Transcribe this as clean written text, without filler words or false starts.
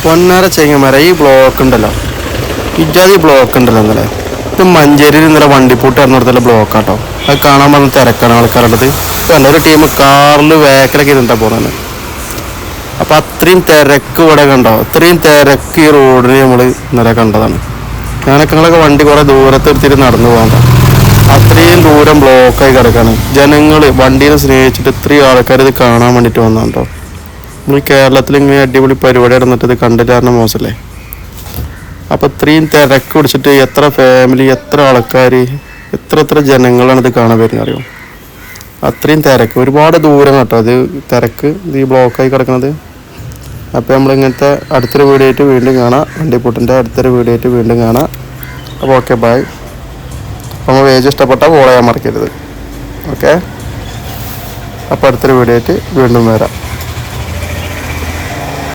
പൊന്നാര ചെങ്ങന്മാരെ ഈ ബ്ലോക്ക് ഉണ്ടല്ലോ, ഇജാതി ബ്ലോക്ക് ഉണ്ടല്ലോ ഇന്നലെ. ഇത് മഞ്ചേരിയിൽ ഇന്നലെ വണ്ടിപ്പൂട്ട് ഇറങ്ങിടത്തുള്ള ബ്ലോക്ക് ആട്ടോ. അത് കാണാൻ വന്ന തിരക്കാണ് ആൾക്കാരുള്ളത്. ഇപ്പം ഒരു ടീം കാറിൽ വേക്കലൊക്കെ ഇരുന്നിട്ടാ പോകുന്നത്. അപ്പം അത്രയും തിരക്ക് ഇവിടെ കണ്ടോ, അത്രയും തിരക്ക് ഈ റോഡിന് നമ്മൾ ഇന്നലെ കണ്ടതാണ്. ഞാനൊക്കെ വണ്ടി കുറേ ദൂരത്ത് എടുത്തിട്ട് നടന്നു പോകണ്ട, അത്രയും ദൂരം ബ്ലോക്കായി കിടക്കാണ്. ജനങ്ങൾ വണ്ടീനെ സ്നേഹിച്ചിട്ട് ഇത്രയും ആൾക്കാർ ഇത് കാണാൻ വേണ്ടിയിട്ട് വന്നോ. നമ്മൾ കേരളത്തിൽ ഇങ്ങനെ അടിപൊളി പരിപാടി നടന്നിട്ട് ഇത് കണ്ടിട്ട് കാരണം മോശമല്ലേ. അപ്പോൾ ഇത്രയും തിരക്ക് പിടിച്ചിട്ട് എത്ര ഫാമിലി, എത്ര ആൾക്കാർ, എത്ര ജനങ്ങളാണ് ഇത് കാണാൻ വരുന്നത് അറിയോ. അത്രയും തിരക്ക്, ഒരുപാട് ദൂരം കേട്ടോ അത് തിരക്ക്, ഈ ബ്ലോക്കായി കിടക്കുന്നത്. അപ്പോൾ നമ്മളിങ്ങനത്തെ അടുത്തൊരു വീഡിയോ ആയിട്ട് വീണ്ടും കാണാം. വണ്ടിപ്പൂട്ടിൻ്റെ അടുത്തൊരു വീഡിയോ ആയിട്ട് വീണ്ടും കാണാം. അപ്പോൾ ഓക്കെ, ബൈ. അപ്പോൾ പേജ് ഇഷ്ടപ്പെട്ടാൽ ഫോളോ ചെയ്യാൻ മറക്കരുത്. ഓക്കെ, അപ്പോൾ അടുത്തൊരു വീഡിയോ ആയിട്ട് വീണ്ടും വരാം.